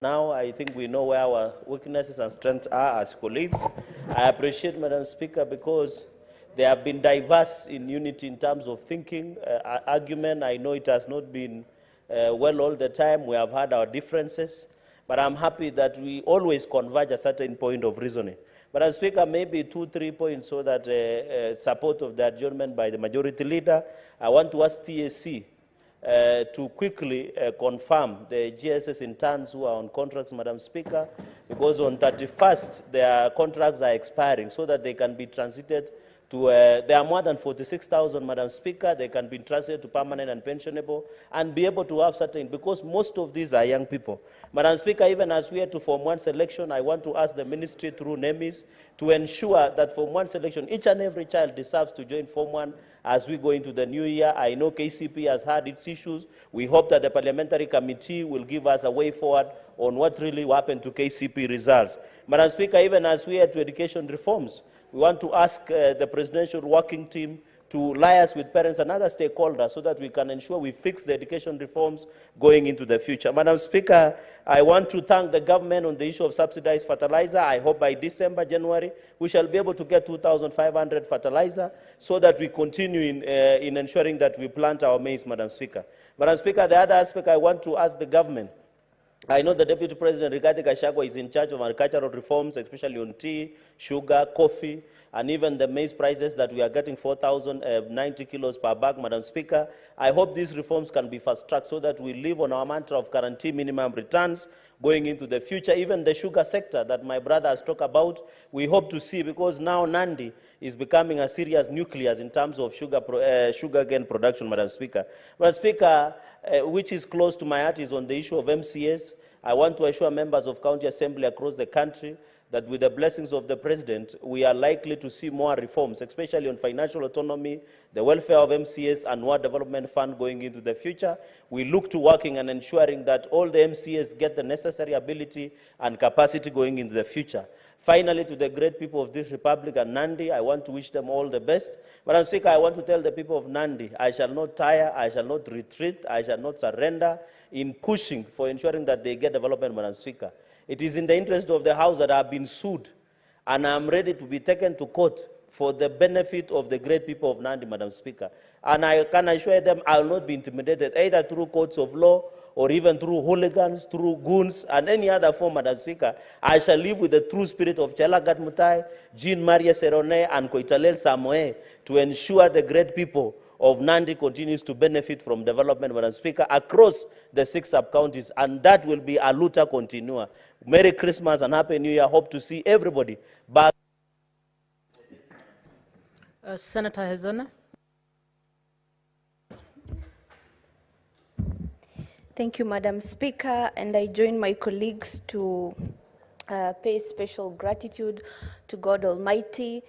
Now, I think we know where our weaknesses and strengths are as colleagues. I appreciate, Madam Speaker, because they have been diverse in unity in terms of thinking, argument. I know it has not been well all the time. We have had our differences, but I'm happy that we always converge at a certain point of reasoning. Madam Speaker, maybe 2-3 points so that support of the adjournment by the majority leader. I want to ask TAC to quickly confirm the GSS interns who are on contracts, Madam Speaker, because on 31st, their contracts are expiring so that they can be transited to, there are more than 46,000, Madam Speaker, they can be transited to permanent and pensionable and be able to have certain, because most of these are young people. Madam Speaker, even as we are to Form 1 selection, I want to ask the ministry through NEMIS to ensure that Form 1 selection, each and every child deserves to join Form 1 as we go into the new year. I know KCP has had its issues. We hope that the parliamentary committee will give us a way forward on what really happened to KCP results. Madam Speaker, even as we are to education reforms, we want to ask the presidential working team to liaise with parents and other stakeholders so that we can ensure we fix the education reforms going into the future. Madam Speaker, I want to thank the government on the issue of subsidized fertilizer. I hope by December, January, we shall be able to get 2,500 fertilizer so that we continue in ensuring that we plant our maize, Madam Speaker. Madam Speaker, the other aspect I want to ask the government, I know the Deputy President, Rigathi Gachagua, is in charge of agricultural reforms, especially on tea, sugar, coffee, and even the maize prices that we are getting 4,090 kilos per bag, Madam Speaker. I hope these reforms can be fast-tracked so that we live on our mantra of guarantee minimum returns going into the future. Even the sugar sector that my brother has talked about, we hope to see, because now Nandi is becoming a serious nucleus in terms of sugarcane production, Madam Speaker. Madam Speaker, which is close to my heart, is on the issue of MCAs. I want to assure members of county assembly across the country that with the blessings of the president, we are likely to see more reforms, especially on financial autonomy, the welfare of MCAs, and Ward Development Fund going into the future. We look to working and ensuring that all the MCAs get the necessary ability and capacity going into the future. Finally, to the great people of this republic and Nandi, I want to wish them all the best. Madam Speaker, I want to tell the people of Nandi, I shall not tire, I shall not retreat, I shall not surrender in pushing for ensuring that they get development, Madam Speaker. It is in the interest of the House that I have been sued, and I am ready to be taken to court for the benefit of the great people of Nandi, Madam Speaker. And I can assure them I will not be intimidated, either through courts of law or even through hooligans, through goons, and any other form, Madam Speaker. I shall live with the true spirit of Chelagat Mutai, Jean Maria Serone, and Koitalel Samoe to ensure the great people of Nandi continues to benefit from development, Madam Speaker, across the 6 sub-counties, and that will be a luta continua. Merry Christmas and Happy New Year. Hope to see everybody back. Senator Hezana. Thank you, Madam Speaker, and I join my colleagues to pay special gratitude to God Almighty